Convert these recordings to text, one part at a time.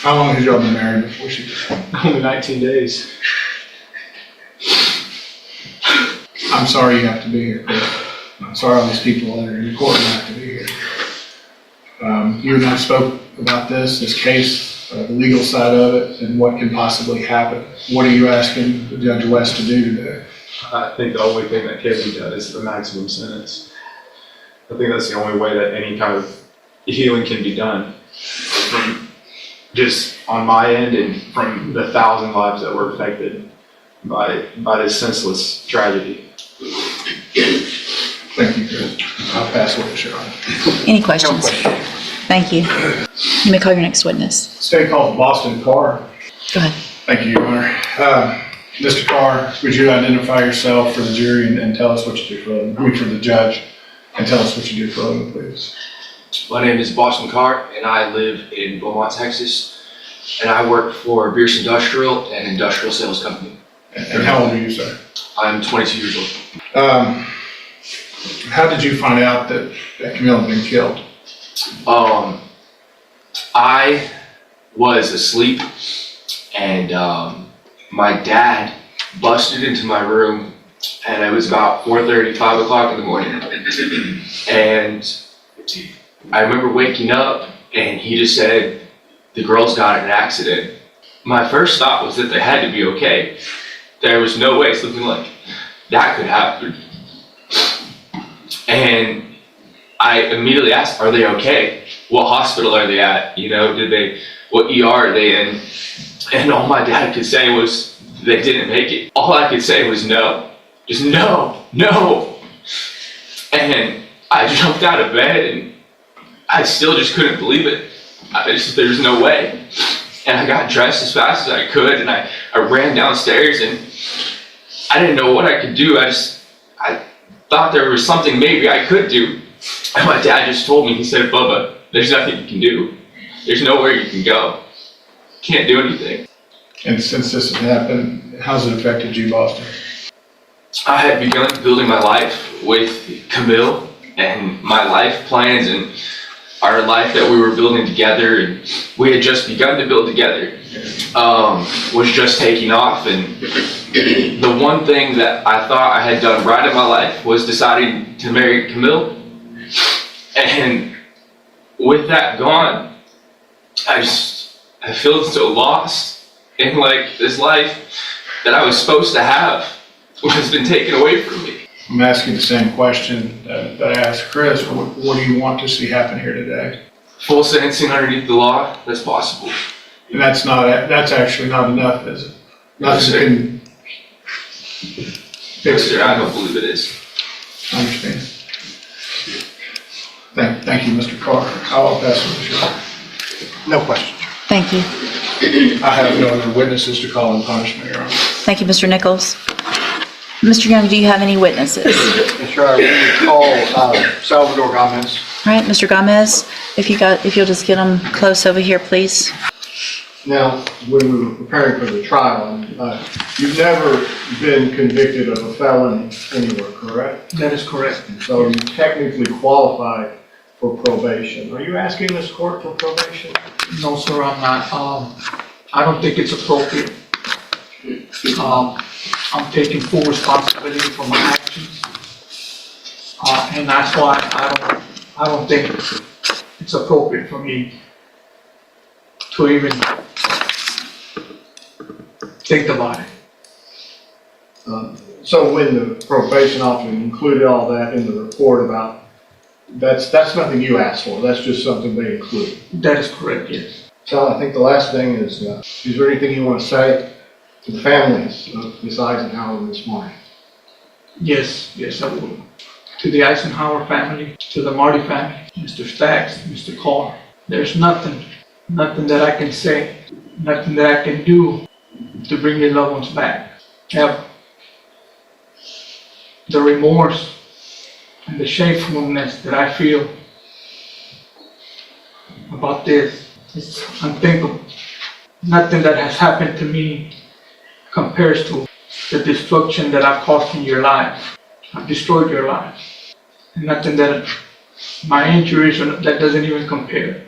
How long had y'all been married before she died? Only 19 days. I'm sorry you have to be here, Chris. I'm sorry all these people that are in the courtroom have to be here. You and I spoke about this case, the legal side of it, and what can possibly happen. What are you asking Judge West to do today? I think the only thing that can be done is the maximum sentence. I think that's the only way that any kind of healing can be done. From just on my end and from the 1,000 lives that were affected by this senseless tragedy. Thank you, Chris. I'll pass it to Sharon. Any questions? No questions. Thank you. You may call your next witness. State called Boston Carr. Go ahead. Thank you, Your Honor. Mr. Carr, would you identify yourself for the jury and tell us what you do for a living? I mean, for the judge, and tell us what you do for a living, please. My name is Boston Carr, and I live in Beaumont, Texas, and I work for Bierce Industrial, an industrial sales company. And how old are you, sir? I'm 22 years old. How did you find out that Camille had been killed? I was asleep, and my dad busted into my room, and it was about 4:30, 5 o'clock in the morning, and I remember waking up, and he just said, "The girls got in an accident." My first thought was that they had to be okay. There was no way something like that could happen. And I immediately asked, "Are they okay? What hospital are they at? You know, what ER are they in?" And all my dad could say was, "They didn't make it." All I could say was no. Just no, no. And I jumped out of bed and I still just couldn't believe it. There's no way. And I got dressed as fast as I could, and I ran downstairs, and I didn't know what I could do. I thought there was something maybe I could do. And my dad just told me, he said, "Bubba, there's nothing you can do. There's nowhere you can go. Can't do anything." And since this has happened, how's it affected you, Boston? I had begun building my life with Camille, and my life plans and our life that we were building together, and we had just begun to build together, was just taking off. And the one thing that I thought I had done right in my life was deciding to marry Camille. And with that gone, I feel so lost in like this life that I was supposed to have, which has been taken away from me. I'm asking the same question that I asked Chris. What do you want to see happen here today? Full sentencing underneath the law, that's possible. And that's actually not enough, is it? Nothing can fix it. I don't believe it is. I understand. Thank you, Mr. Carr. I'll pass it to Sharon. No questions. Thank you. I have no other witnesses to call in punishment, Your Honor. Thank you, Mr. Nichols. Mr. Young, do you have any witnesses? Yes, sir. We call Salvador Gomez. All right, Mr. Gomez, if you'll just get them close over here, please. Now, when we were preparing for the trial, you've never been convicted of a felony anywhere, correct? That is correct. So you technically qualify for probation. Are you asking this court for probation? No, sir, I'm not. I don't think it's appropriate. I'm taking full responsibility for my actions. And that's why I don't think it's appropriate for me to even think about it. So when the probation officer included all that in the report about, that's nothing you asked for, that's just something they included. That is correct, yes. So I think the last thing is there anything you want to say to the families of Ms. Eisenhower this morning? Yes, I will. To the Eisenhower family, to the Marty family, Mr. Staggs, Mr. Carr, there's nothing that I can say, nothing that I can do to bring your loved ones back. Ever. The remorse and the shamefulness that I feel about this is unthinkable. Nothing that has happened to me compares to the destruction that I've caused in your life. I've destroyed your life. And nothing that my injuries, that doesn't even compare.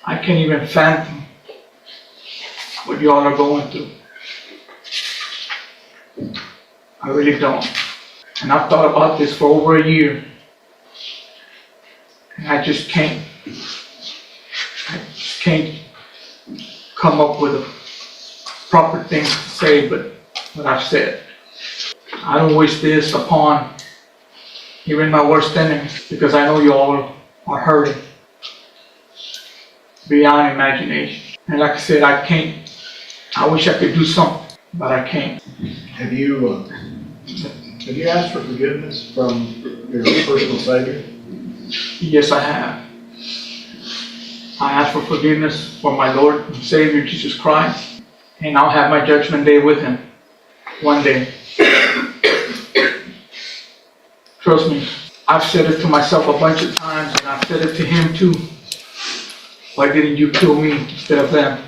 I can't even fathom what y'all are going through. I really don't. And I've thought about this for over a year. And I just can't come up with a proper thing to say, but what I've said. I don't wish this upon even my worst enemies, because I know you all are hurting beyond imagination. And like I said, I wish I could do something, but I can't. Have you asked for forgiveness from your personal Savior? Yes, I have. I ask for forgiveness for my Lord and Savior Jesus Christ, and I'll have my judgment day with Him one day. Trust me, I've said it to myself a bunch of times, and I've said it to Him too. Why didn't you kill me instead of them?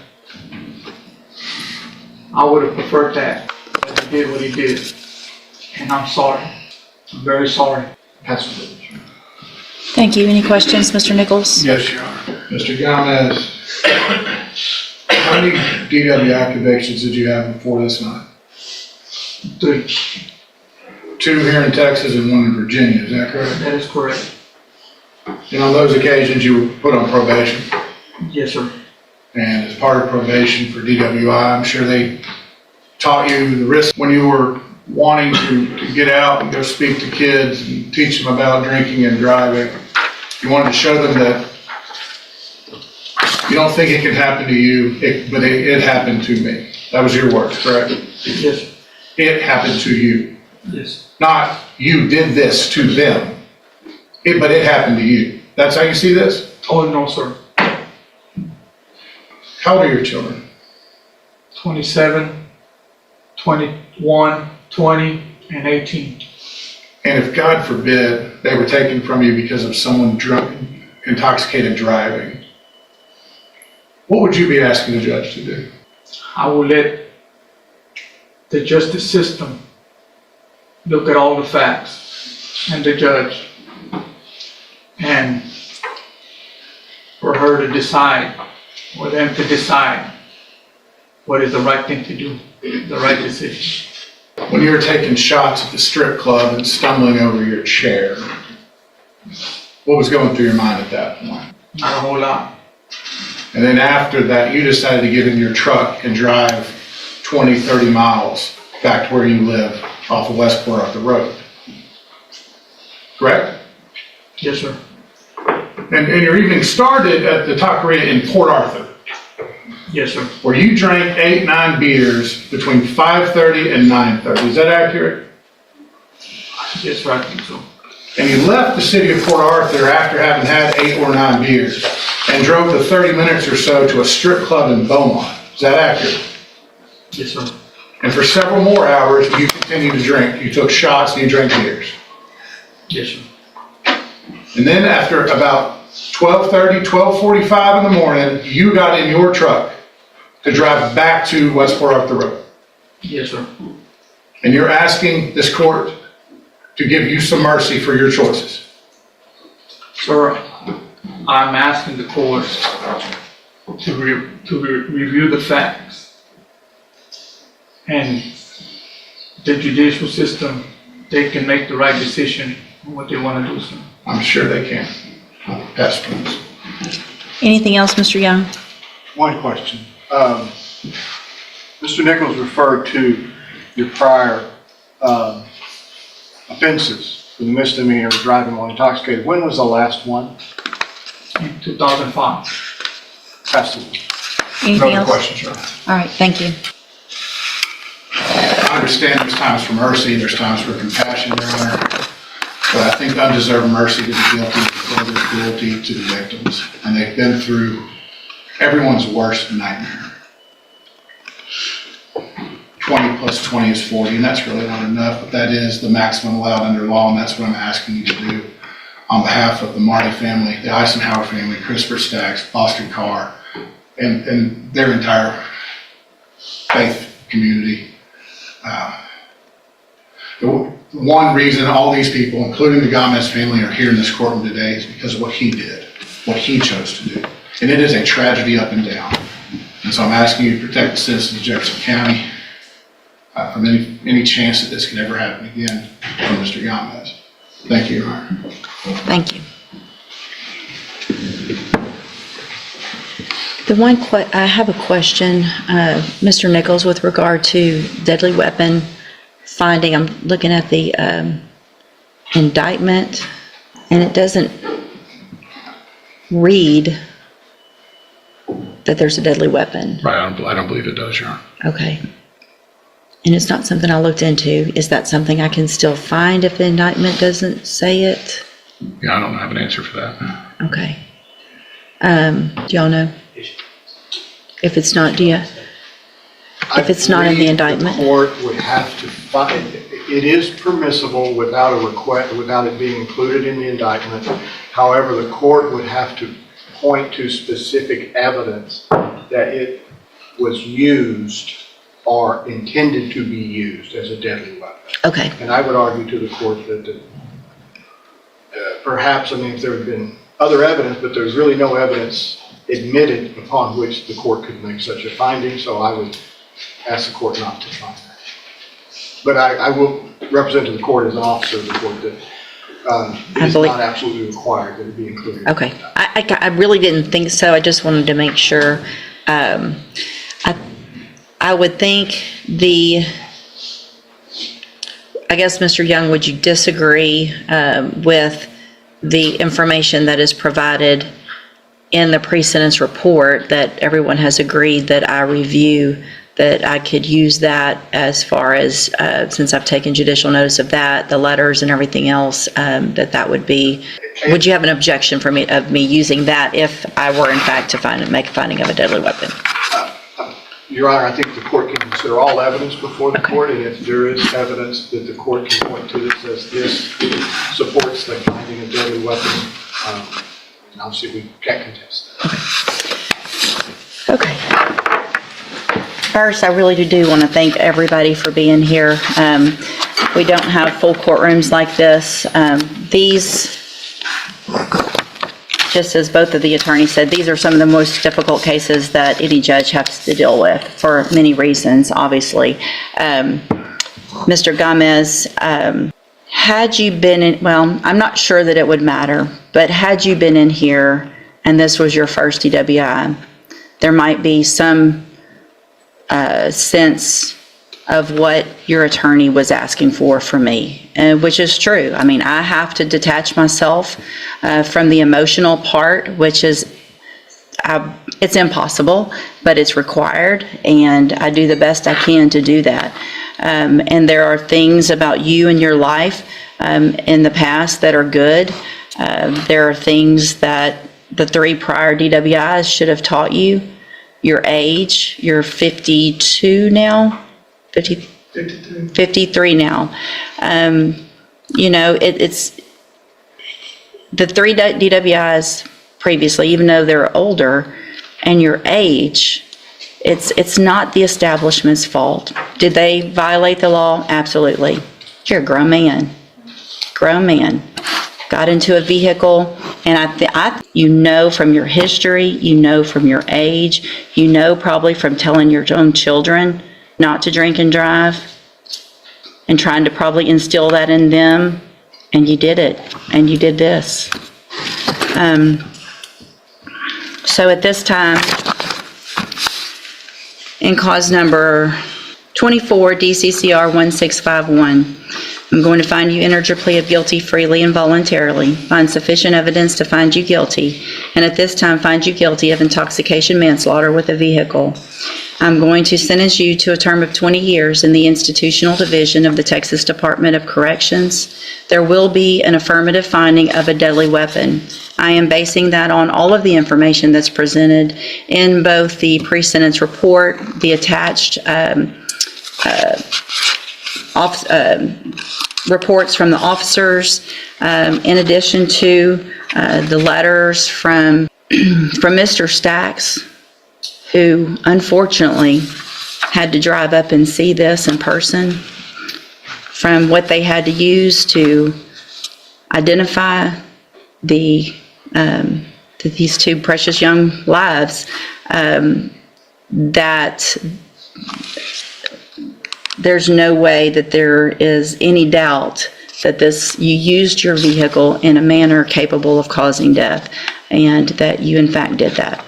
I would have preferred that, but He did what He did, and I'm sorry. I'm very sorry. Pastor Rich. Thank you. Any questions, Mr. Nichols? Yes, Your Honor. Mr. Gomez, how many DWI convictions did you have before this night? 3. 2 here in Texas and 1 in Virginia, is that correct? That is correct. And on those occasions, you were put on probation. Yes, sir. And as part of probation for DWI, I'm sure they taught you the risk when you were wanting to get out and go speak to kids and teach them about drinking and driving. You wanted to show them that you don't think it can happen to you, but it happened to me. That was your words, correct? Yes, sir. It happened to you. Yes. Not you did this to them, but it happened to you. That's how you see this? Oh, no, sir. How old are your children? 27, 21, 20, and 18. And if, God forbid, they were taken from you because of someone drunk, intoxicated driving, what would you be asking the judge to do? I will let the justice system look at all the facts and the judge, and for her to decide, or them to decide what is the right thing to do, the right decision. When you were taking shots at the strip club and stumbling over your chair, what was going through your mind at that point? Not a whole lot. And then after that, you decided to get in your truck and drive 20, 30 miles back to where you live off of West Courtroom Road. Correct? Yes, sir. And your evening started at the Taqueria in Port Arthur, Yes, sir. where you drank 8, 9 beers between 5:30 and 9:30. Is that accurate? Yes, sir, I think so. And you left the city of Port Arthur after having had 8 or 9 beers and drove the 30 minutes or so to a strip club in Beaumont. Is that accurate? Yes, sir. And for several more hours, you continued to drink. You took shots and you drank beers. Yes, sir. And then after about 12:30, 12:45 in the morning, you got in your truck to drive back to West Port Arthur Road. Yes, sir. And you're asking this court to give you some mercy for your choices. Sir, I'm asking the court to review the facts. And the judicial system, they can make the right decision on what they want to do, sir. I'm sure they can. Pass, please. Anything else, Mr. Young? One question. Mr. Nichols referred to your prior offenses for the misdemeanor of driving while intoxicated. When was the last one? In 2005. Pastor. Anything No other else? questions, Your Honor. All right, thank you. I understand there's times for mercy, there's times for compassion, Your Honor. But I think undeserved mercy to the guilty is further cruelty to the victims. And they've been through everyone's worst nightmare. 20 plus 20 is 40, and that's really not enough, but that is the maximum allowed under law, and that's what I'm asking you to do on behalf of the Marty family, the Eisenhower family, Christopher Staggs, Oscar Carr, and their entire faith community. The one reason all these people, including the Gomez family, are here in this courtroom today is because of what he did, what he chose to do. And it is a tragedy up and down. And so I'm asking you to protect the citizens of Jefferson County from any chance that this could ever happen again from Mr. Gomez. Thank you, Your Honor. Thank you. I have a question, Mr. Nichols, with regard to deadly weapon finding. I'm looking at the indictment, and it doesn't read that there's a deadly weapon. Right, I don't believe it does, Your Honor. Okay. And it's not something I looked into. Is that something I can still find if the indictment doesn't say it? Yeah, I don't have an answer for that. Okay. Do y'all know? If it's not, if it's not in the indictment? The court would have to find, it is permissible without a request, without it being included in the indictment. However, the court would have to point to specific evidence that it was used or intended to be used as a deadly weapon. Okay. And I would argue to the court that perhaps, I mean, if there had been other evidence, but there's really no evidence admitted upon which the court could make such a finding, so I would ask the court not to find that. But I will represent to the court as an officer of the court that it's not absolutely required that it be included. Okay. I really didn't think so. I just wanted to make sure. I would think I guess, Mr. Young, would you disagree with the information that is provided in the pre-sentence report that everyone has agreed that I review, that I could use that as far as, since I've taken judicial notice of that, the letters and everything else, that would be, would you have an objection of me using that if I were in fact to make a finding of a deadly weapon? Your Honor, I think the court can consider all evidence before the court, and if there is evidence that the court can point to that says this supports the finding of deadly weapon, and obviously we can't contest that. Okay. First, I really do want to thank everybody for being here. We don't have full courtrooms like this. These, just as both of the attorneys said, these are some of the most difficult cases that any judge has to deal with for many reasons, obviously. Mr. Gomez, had you been in, well, I'm not sure that it would matter, but had you been in here and this was your first DWI, there might be some sense of what your attorney was asking for me, which is true. I mean, I have to detach myself from the emotional part, which is, it's impossible, but it's required, and I do the best I can to do that. And there are things about you and your life in the past that are good. There are things that the 3 prior DWIs should have taught you. Your age, you're 52 now? 53 now. You know, it's the 3 DWIs previously, even though they're older, and your age, it's not the establishment's fault. Did they violate the law? Absolutely. You're a grown man. Grown man. Got into a vehicle, and you know from your history, you know from your age, you know probably from telling your own children not to drink and drive, and trying to probably instill that in them, and you did it, and you did this. So at this time, in cause number 24, DCCR 1651, I'm going to find you entered your plea of guilty freely and voluntarily, find sufficient evidence to find you guilty, and at this time find you guilty of intoxication manslaughter with a vehicle. I'm going to sentence you to a term of 20 years in the institutional division of the Texas Department of Corrections. There will be an affirmative finding of a deadly weapon. I am basing that on all of the information that's presented in both the pre-sentence report, the attached reports from the officers, in addition to the letters from Mr. Stacks, who unfortunately had to drive up and see this in person, from what they had to use to identify these 2 precious young lives. that there's no way that there is any doubt that you used your vehicle in a manner capable of causing death, and that you in fact did that.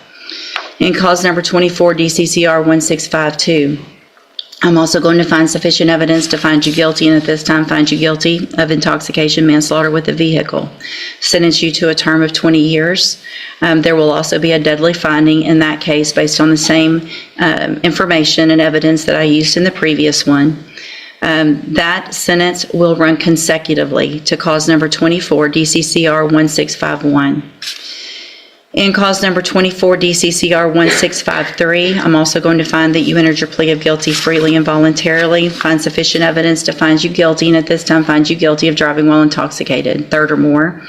In cause number 24, DCCR 1652, I'm also going to find sufficient evidence to find you guilty, and at this time find you guilty of intoxication manslaughter with a vehicle. Sentence you to a term of 20 years. There will also be a deadly finding in that case based on the same information and evidence that I used in the previous one. That sentence will run consecutively to cause number 24, DCCR 1651. In cause number 24, DCCR 1653, I'm also going to find that you entered your plea of guilty freely and voluntarily, find sufficient evidence to find you guilty, and at this time find you guilty of driving while intoxicated, third or more.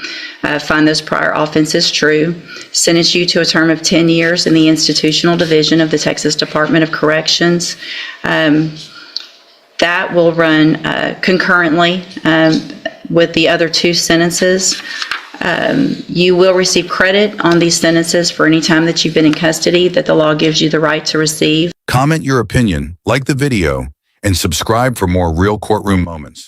Find those prior offenses true. Sentence you to a term of 10 years in the institutional division of the Texas Department of Corrections. That will run concurrently with the other two sentences. You will receive credit on these sentences for any time that you've been in custody that the law gives you the right to receive. Comment your opinion, like the video, and subscribe for more real courtroom moments.